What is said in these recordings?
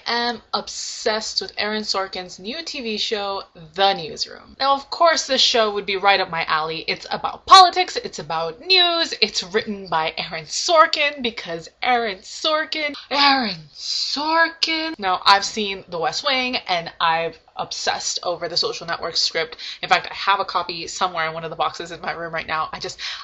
am obsessed with Aaron Sorkin's new TV show, The Newsroom. Now, of course, this show would be right up my alley. It's about politics, it's about news, it's written by Aaron Sorkin because Aaron Sorkin. Now, I've seen The West Wing and I've obsessed over the Social Network script. In fact, I have a copy somewhere in one of the boxes in my room right now.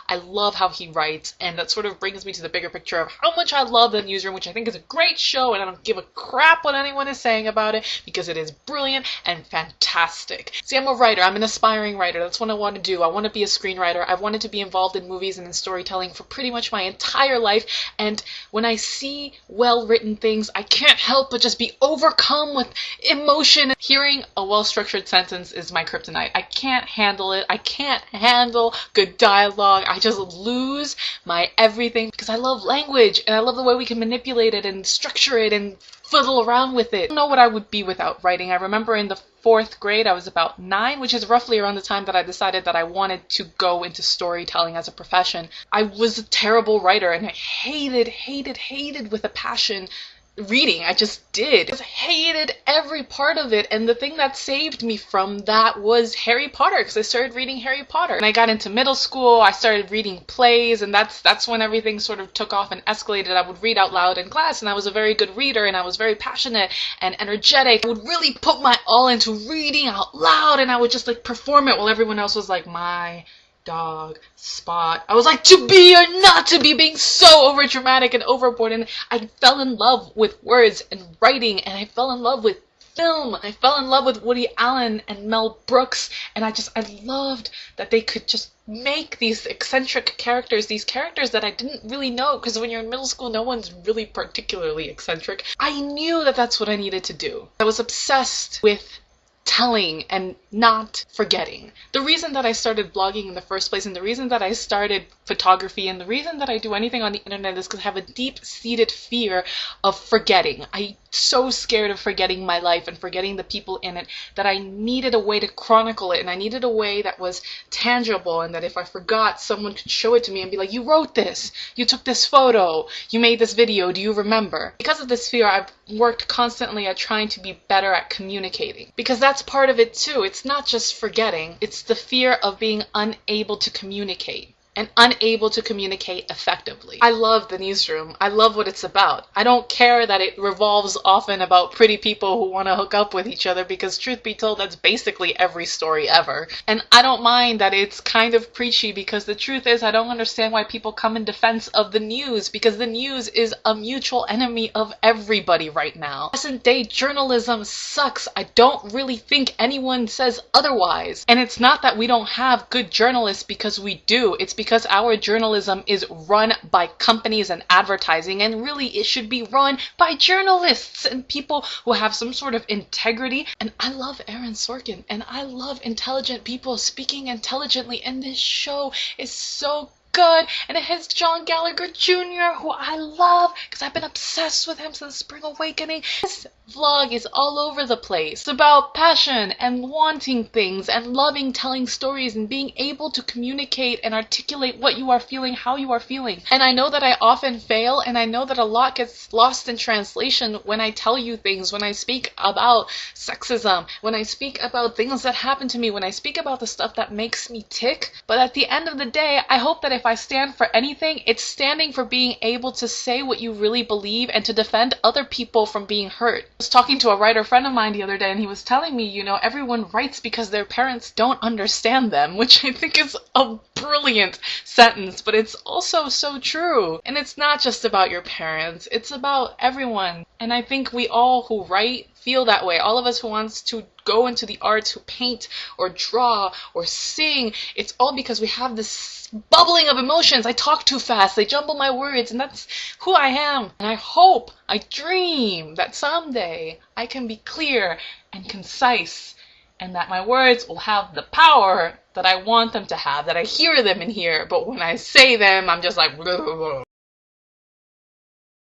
I love how he writes, and that sort of brings me to the bigger picture of how much I love The Newsroom, which I think is a great show, and I don't give a crap what anyone is saying about it because it is brilliant and fantastic. See, I'm a writer. I'm an aspiring writer. That's what I want to do. I want to be a screenwriter. I've wanted to be involved in movies and in storytelling for pretty much my entire life, and when I see well-written things, I can't help but just be overcome with emotion. Hearing a well-structured sentence is my kryptonite. I can't handle it. I can't handle good dialogue. I just lose my everything because I love language and I love the way we can manipulate it and structure it and fiddle around with it. I don't know what I would be without writing. I remember in the 4th grade, I was about 9, which is roughly around the time that I decided that I wanted to go into storytelling as a profession. I was a terrible writer and I hated with a passion reading. I just did. I hated every part of it, and the thing that saved me from that was Harry Potter, because I started reading Harry Potter. When I got into middle school, I started reading plays, and that's when everything sort of took off and escalated. I would read out loud in class, and I was a very good reader, and I was very passionate and energetic. I would really put my all into reading out loud, and I would just like perform it while everyone else was like, my dog spot. I was like, to be or not to be, being so over dramatic and overboard, and I fell in love with words and writing, and I fell in love with film. I fell in love with Woody Allen and Mel Brooks, and I loved that they could just make these eccentric characters, these characters that I didn't really know, because when you're in middle school, no one's really particularly eccentric. I knew that that's what I needed to do. I was obsessed with telling and not forgetting. The reason that I started blogging in the first place, and the reason that I started photography, and the reason that I do anything on the internet is because I have a deep-seated fear of forgetting. I'm so scared of forgetting my life and forgetting the people in it that I needed a way to chronicle it, and I needed a way that was tangible, and that if I forgot, someone could show it to me and be like, you wrote this, you took this photo, you made this video, do you remember? Because of this fear, I've worked constantly at trying to be better at communicating, because that's part of it too. It's not just forgetting, it's the fear of being unable to communicate and unable to communicate effectively. I love The Newsroom. I love what it's about. I don't care that it revolves often about pretty people who want to hook up with each other, because truth be told, that's basically every story ever. And I don't mind that it's kind of preachy, because the truth is I don't understand why people come in defense of the news, because the news is a mutual enemy of everybody right now. Present day journalism sucks. I don't really think anyone says otherwise. And it's not that we don't have good journalists, because we do. It's because our journalism is run by companies and advertising, and really it should be run by journalists and people who have some sort of integrity. And I love Aaron Sorkin, and I love intelligent people speaking intelligently, and this show is so good, and it has John Gallagher Jr., who I love because I've been obsessed with him since Spring Awakening. This vlog is all over the place. It's about passion and wanting things and loving telling stories and being able to communicate and articulate what you are feeling, how you are feeling. And I know that I often fail, and I know that a lot gets lost in translation when I tell you things, when I speak about sexism, when I speak about things that happen to me, when I speak about the stuff that makes me tick. But at the end of the day, I hope that if I stand for anything, it's standing for being able to say what you really believe and to defend other people from being hurt. I was talking to a writer friend of mine the other day, and he was telling me, you know, everyone writes because their parents don't understand them, which I think is a brilliant sentence, but it's also so true. And it's not just about your parents, it's about everyone. And I think we all who write feel that way. All of us who wants to go into the arts, who paint or draw or sing, it's all because we have this bubbling of emotions. I talk too fast, I jumble my words, and that's who I am. And I hope, I dream that someday I can be clear and concise, and that my words will have the power that I want them to have, that I hear them in here, but when I say them, I'm just like